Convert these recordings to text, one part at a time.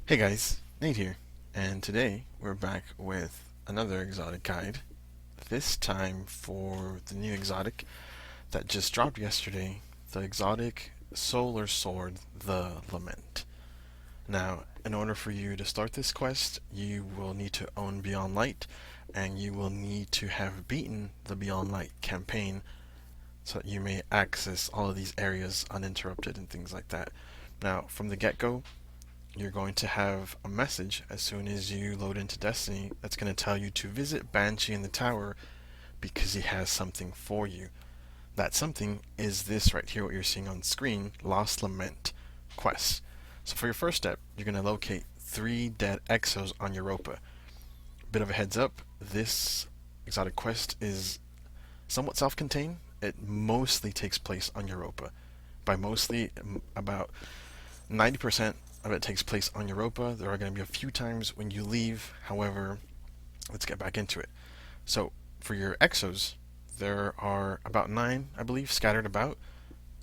Hey guys, Nate here, and today we're back with another exotic guide. This time for the new exotic that just dropped yesterday, the exotic solar sword, the Lament. Now, in order for you to start this quest, you will need to own Beyond Light, and you will need to have beaten the Beyond Light campaign so that you may access all of these areas uninterrupted and things like that. Now, from the get-go, you're going to have a message as soon as you load into Destiny that's going to tell you to visit Banshee in the tower because he has something for you. That something is this right here, what you're seeing on screen, Lost Lament quest. So for your first step, you're going to locate 3 dead exos on Europa. Bit of a heads up, this exotic quest is somewhat self-contained. It mostly takes place on Europa. By mostly, about 90% of it takes place on Europa. There are going to be a few times when you leave. However, let's get back into it. So, for your exos, there are about 9, I believe, scattered about.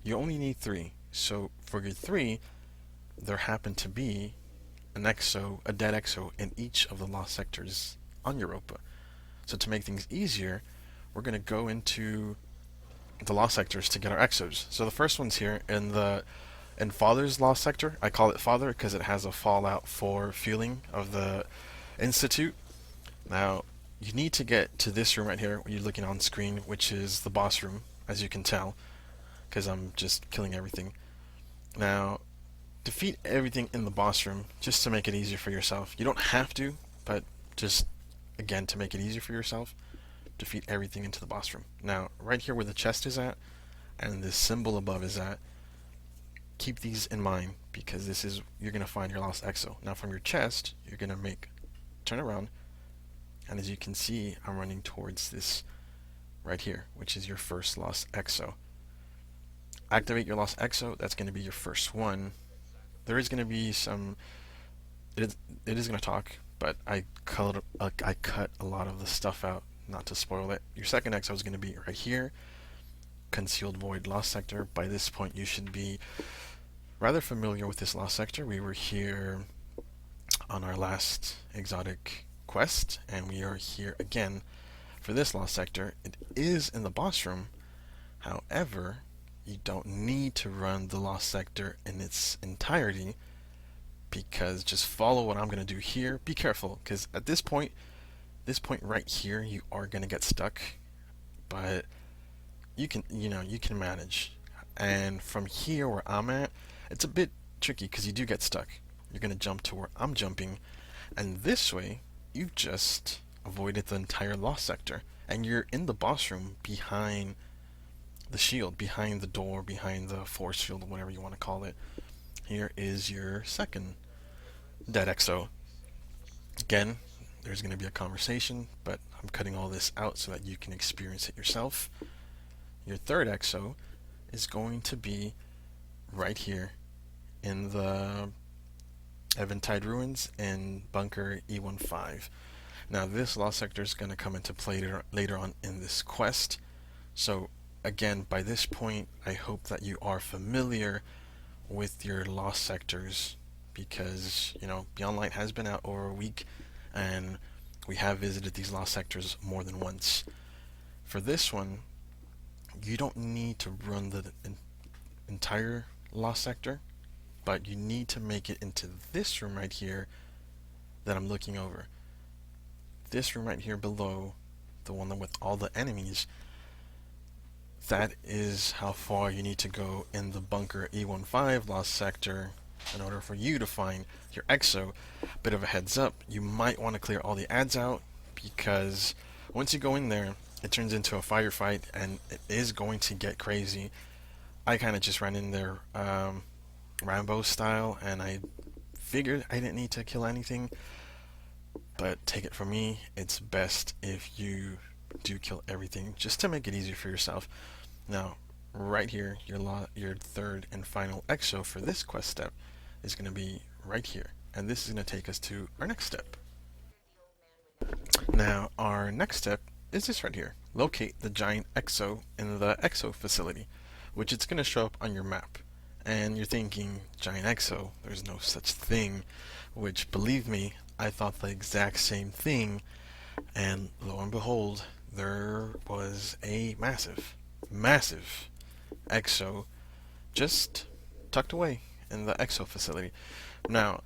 You only need 3. So, for your 3, there happen to be an exo, a dead exo, in each of the lost sectors on Europa. So, to make things easier, we're going to go into the lost sectors to get our exos. So, the first one's here in Father's Lost Sector. I call it Father because it has a Fallout 4 feeling of the Institute. Now, you need to get to this room right here, what you're looking on screen, which is the boss room, as you can tell, because I'm just killing everything. Now, defeat everything in the boss room just to make it easier for yourself. You don't have to, but just, again, to make it easier for yourself, defeat everything into the boss room. Now, right here where the chest is at, and this symbol above is at, keep these in mind because this is you're gonna find your lost exo. Now from your chest, you're gonna turn around, and as you can see, I'm running towards this right here, which is your first lost exo. Activate your lost exo. That's gonna be your first one. There is gonna be some. It is gonna talk, but I cut a lot of the stuff out not to spoil it. Your second exo is gonna be right here. Concealed Void Lost Sector. By this point, you should be rather familiar with this lost sector. We were here on our last exotic quest, and we are here again for this lost sector. It is in the boss room. However, you don't need to run the lost sector in its entirety because just follow what I'm going to do here. Be careful because at this point right here, you are going to get stuck, but you can manage. And from here where I'm at, it's a bit tricky because you do get stuck. You're going to jump to where I'm jumping, and this way, you've just avoided the entire lost sector. And you're in the boss room behind the shield, behind the door, behind the force field, whatever you want to call it. Here is your second dead exo. Again, there's going to be a conversation, but I'm cutting all this out so that you can experience it yourself. Your third exo is going to be right here in the Eventide Ruins in Bunker E15. Now this lost sector is going to come into play later on in this quest. So again, by this point, I hope that you are familiar with your lost sectors because, Beyond Light has been out over a week and we have visited these lost sectors more than once. For this one, you don't need to run the entire lost sector, but you need to make it into this room right here that I'm looking over. This room right here below, the one with all the enemies, that is how far you need to go in the Bunker E15 lost sector in order for you to find your exo. Bit of a heads up, you might want to clear all the ads out because once you go in there, it turns into a firefight and it is going to get crazy. I kind of just ran in there Rambo style, and I figured I didn't need to kill anything, but take it from me, it's best if you do kill everything just to make it easier for yourself. Now, right here, your third and final exo for this quest step is going to be right here, and this is going to take us to our next step. Now, our next step is this right here. Locate the giant exo in the exo facility, which it's going to show up on your map. And you're thinking, Giant EXO, there's no such thing. Which, believe me, I thought the exact same thing. And lo and behold, there was a massive EXO just tucked away in the EXO facility. Now,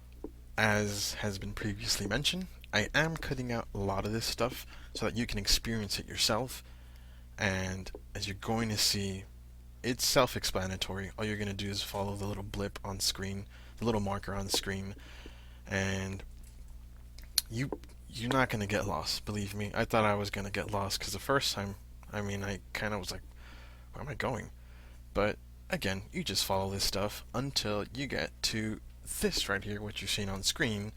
as has been previously mentioned, I am cutting out a lot of this stuff so that you can experience it yourself. And as you're going to see, it's self-explanatory. All you're going to do is follow the little blip on screen, the little marker on screen, and you you're not going to get lost. Believe me, I thought I was going to get lost because the first time, I kind of was like, where am I going? But again, you just follow this stuff until you get to this right here, what you're seeing on screen.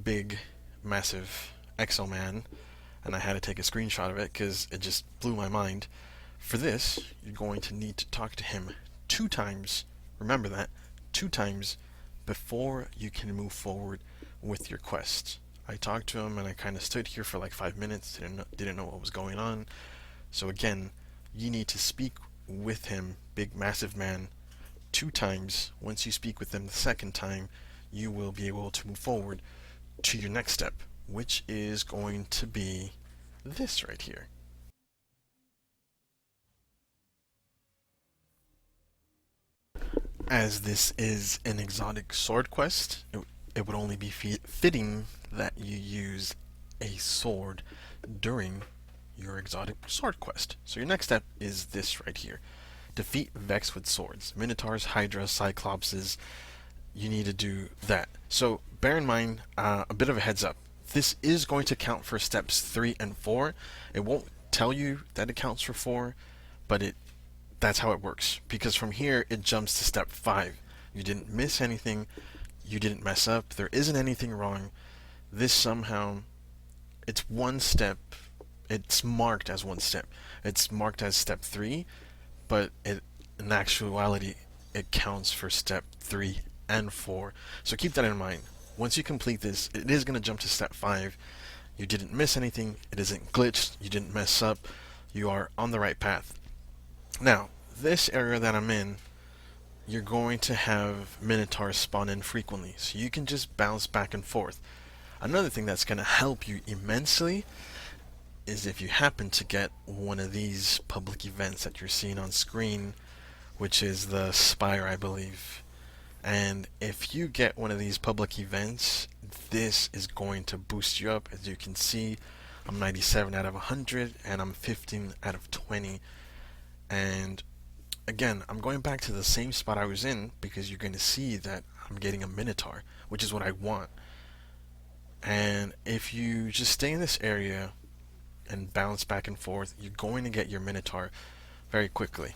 Big, massive Exo Man, and I had to take a screenshot of it because it just blew my mind. For this, you're going to need to talk to him 2 times. Remember that, 2 times before you can move forward with your quest. I talked to him and I kind of stood here for like 5 minutes, didn't know what was going on. So again, you need to speak with him, big massive man, 2 times. Once you speak with him the second time, you will be able to move forward to your next step, which is going to be this right here. As this is an exotic sword quest, it would only be fitting that you use a sword during your exotic sword quest. So your next step is this right here. Defeat Vex with swords. Minotaurs, Hydras, Cyclopses. You need to do that. So bear in mind, a bit of a heads up. This is going to count for steps 3 and 4. It won't tell you that it counts for 4, but that's how it works. Because from here, it jumps to step 5. You didn't miss anything. You didn't mess up. There isn't anything wrong. This somehow, it's one step. It's marked as one step. It's marked as step 3, but in actuality, it counts for step 3 and 4. So keep that in mind. Once you complete this, it is going to jump to step 5. You didn't miss anything. It isn't glitched. You didn't mess up. You are on the right path. Now, this area that I'm in, you're going to have Minotaurs spawn in frequently, so you can just bounce back and forth. Another thing that's going to help you immensely is if you happen to get one of these public events that you're seeing on screen, which is the Spire, I believe. And if you get one of these public events, this is going to boost you up. As you can see, I'm 97 out of 100, and I'm 15 out of 20. And again, I'm going back to the same spot I was in because you're going to see that I'm getting a Minotaur, which is what I want. And if you just stay in this area and bounce back and forth, you're going to get your Minotaur very quickly.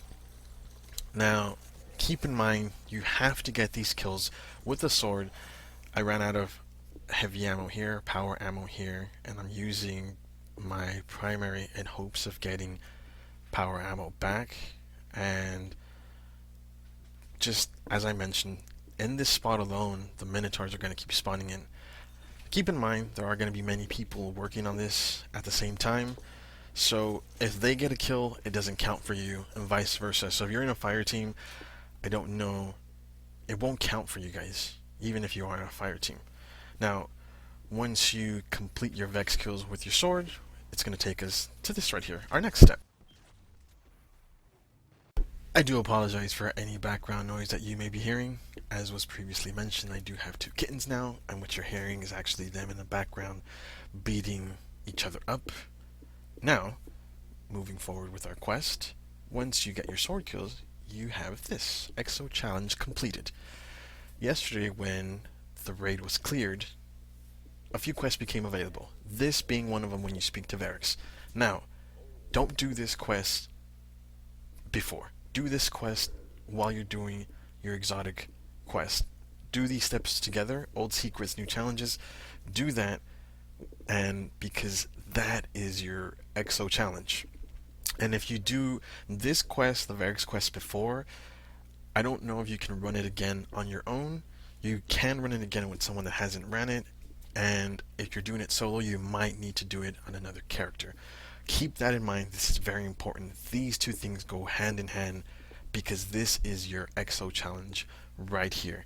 Now, keep in mind, you have to get these kills with the sword. I ran out of heavy ammo here, power ammo here, and I'm using my primary in hopes of getting power ammo back. And just as I mentioned, in this spot alone, the Minotaurs are going to keep spawning in. Keep in mind, there are going to be many people working on this at the same time, so if they get a kill, it doesn't count for you, and vice versa. So if you're in a fire team, I don't know, it won't count for you guys, even if you are in a fire team. Now, once you complete your Vex kills with your sword, it's going to take us to this right here, our next step. I do apologize for any background noise that you may be hearing. As was previously mentioned, I do have 2 kittens now, and what you're hearing is actually them in the background beating each other up. Now, moving forward with our quest, once you get your sword kills, you have this EXO challenge completed. Yesterday, when the raid was cleared, a few quests became available, this being one of them when you speak to Varix. Now, don't do this quest before. Do this quest while you're doing your exotic quest. Do these steps together, old secrets, new challenges. Do that, and because that is your EXO challenge. And if you do this quest, the Varix quest before, I don't know if you can run it again on your own. You can run it again with someone that hasn't ran it, and if you're doing it solo, you might need to do it on another character. Keep that in mind. This is very important. These 2 things go hand in hand. because this is your EXO challenge right here.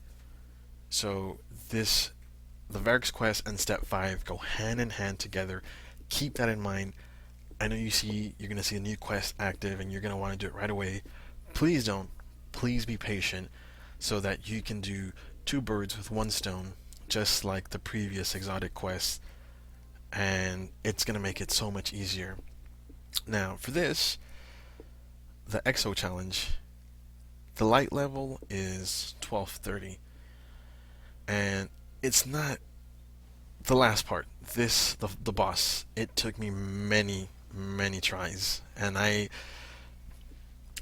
So this, the Varix quest and step 5 go hand in hand together. Keep that in mind. I know you're going to see a new quest active and you're going to want to do it right away. Please don't. Please be patient so that you can do two birds with one stone, just like the previous exotic quest, and it's going to make it so much easier. Now, for this, the EXO challenge, the light level is 1230, and it's not the last part. The boss, it took me many tries, and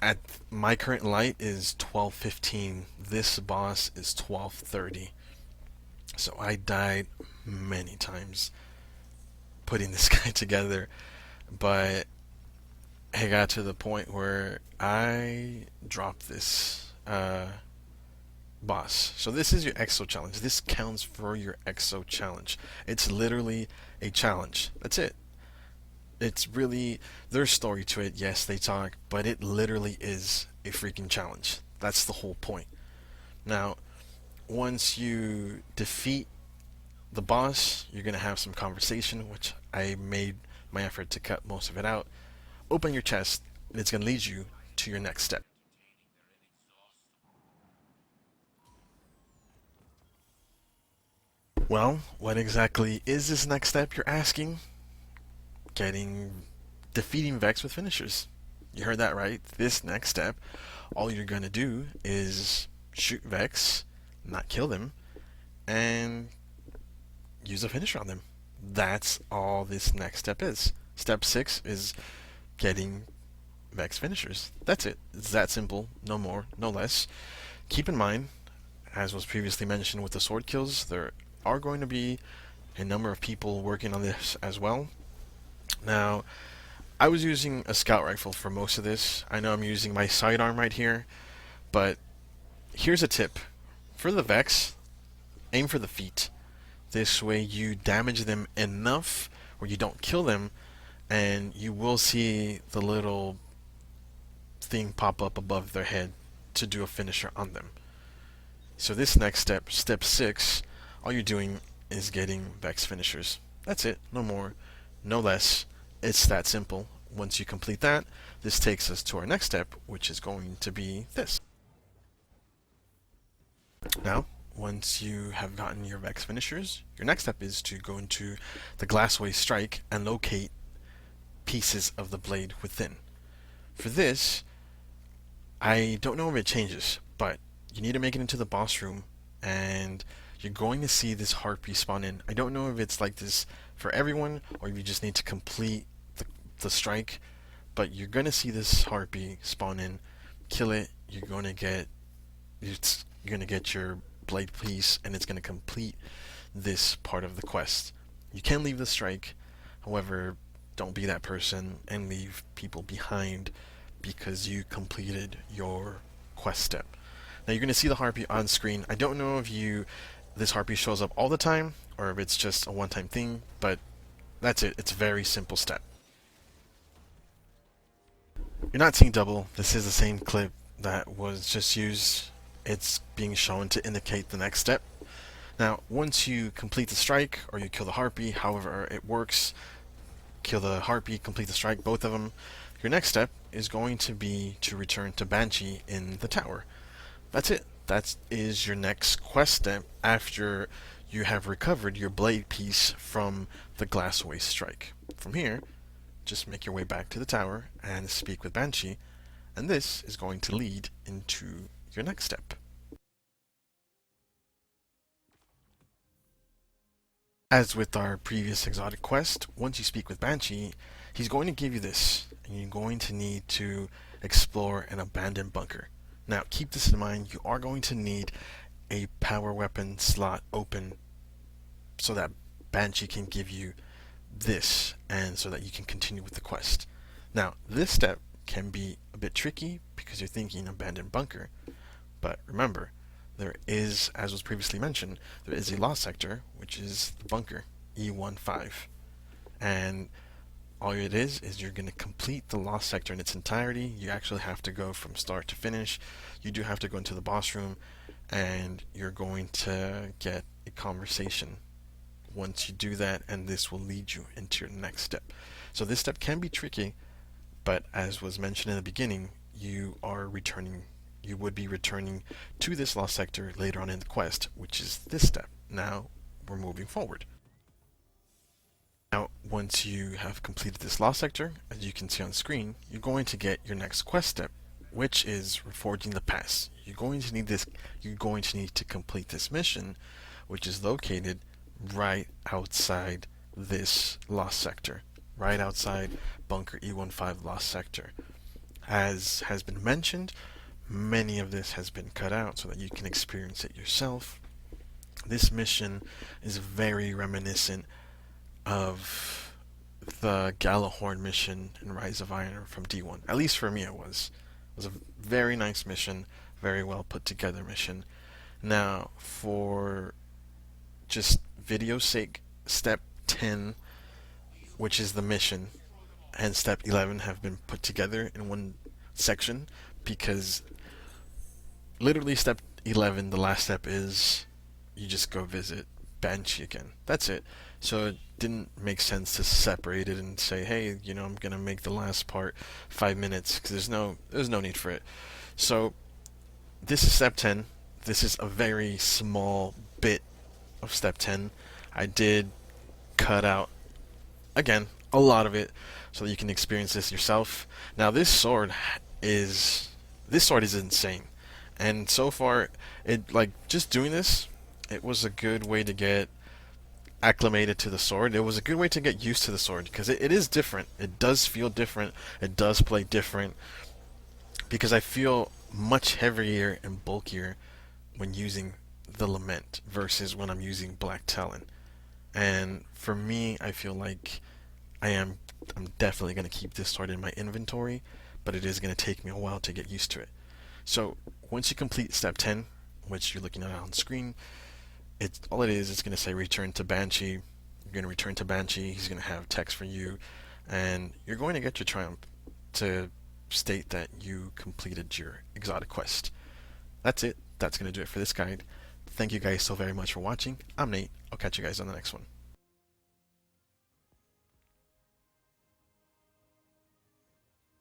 at my current light is 1215. This boss is 1230. So I died many times putting this guy together, but I got to the point where I dropped this boss. So this is your EXO challenge. This counts for your EXO challenge. It's literally a challenge. That's it. It's really, there's story to it. Yes, they talk, but it literally is a freaking challenge. That's the whole point. Now, once you defeat the boss, you're going to have some conversation, which I made my effort to cut most of it out. Open your chest, and it's going to lead you to your next step. Well, what exactly is this next step, you're asking? Defeating Vex with finishers. You heard that right. This next step, all you're going to do is shoot Vex, not kill them, and use a finisher on them. That's all this next step is. Step 6 is getting Vex finishers. That's it. It's that simple. No more, no less. Keep in mind, as was previously mentioned with the sword kills, there are going to be a number of people working on this as well. Now, I was using a scout rifle for most of this. I know I'm using my sidearm right here, but here's a tip. For the Vex, aim for the feet. This way you damage them enough where you don't kill them, and you will see the little thing pop up above their head to do a finisher on them. So this next step, step 6, all you're doing is getting Vex finishers. That's it. No more, no less. It's that simple. Once you complete that, this takes us to our next step, which is going to be this. Now, once you have gotten your Vex finishers, your next step is to go into the Glassway Strike and locate pieces of the blade within. For this, I don't know if it changes, but you need to make it into the boss room, and you're going to see this harpy spawn in. I don't know if it's like this for everyone, or if you just need to complete the strike, but you're going to see this harpy spawn in. Kill it, you're going to get your blade piece, and it's going to complete this part of the quest. You can leave the strike, however, don't be that person and leave people behind because you completed your quest step. Now you're going to see the harpy on screen. I don't know if this harpy shows up all the time or if it's just a one-time thing, but that's it. It's a very simple step. You're not seeing double. This is the same clip that was just used. It's being shown to indicate the next step. Now, once you complete the strike or you kill the harpy, however it works, kill the harpy, complete the strike, both of them, your next step is going to be to return to Banshee in the tower. That's it. That is your next quest step after you have recovered your blade piece from the Glassway Strike. From here, just make your way back to the tower and speak with Banshee, and this is going to lead into your next step. As with our previous exotic quest, once you speak with Banshee, he's going to give you this, and you're going to need to explore an abandoned bunker. Now, keep this in mind, you are going to need a power weapon slot open so that Banshee can give you this, and so that you can continue with the quest. Now, this step can be a bit tricky because you're thinking abandoned bunker, but remember, there is, as was previously mentioned, there is a lost sector, which is the bunker, E15. And all it is you're going to complete the lost sector in its entirety. You actually have to go from start to finish. You do have to go into the boss room, and you're going to get a conversation once you do that, and this will lead you into your next step. So this step can be tricky, but as was mentioned in the beginning, you would be returning to this lost sector later on in the quest, which is this step. Now we're moving forward. Now, once you have completed this lost sector, as you can see on screen, you're going to get your next quest step, which is reforging the past. You're going to need to complete this mission, which is located right outside this lost sector, right outside Bunker E15 lost sector. As has been mentioned, many of this has been cut out so that you can experience it yourself. This mission is very reminiscent of the Galahorn mission in Rise of Iron from D1. At least for me it was. It was a very nice mission, very well put together mission. Now, for just video's sake, step 10, which is the mission, and step 11 have been put together in one section, because literally step 11, the last step, is you just go visit Banshee again. That's it. So it didn't make sense to separate it and say, hey, I'm gonna make the last part 5 minutes, because there's no need for it. So this is step 10. This is a very small bit of step 10. I did cut out, again, a lot of it so that you can experience this yourself. Now this sword is insane, and so far, just doing this, it was a good way to get acclimated to the sword. It was a good way to get used to the sword, because it is different. It does feel different. It does play different, because I feel much heavier and bulkier when using the Lament versus when I'm using Black Talon. And for me, I feel like I'm definitely going to keep this sword in my inventory, but it is going to take me a while to get used to it. So once you complete step 10, which you're looking at on screen, it's going to say return to Banshee. You're going to return to Banshee. He's going to have text for you, and you're going to get your triumph to state that you completed your exotic quest. That's it. That's going to do it for this guide. Thank you guys so very much for watching. I'm Nate. I'll catch you guys on the next one.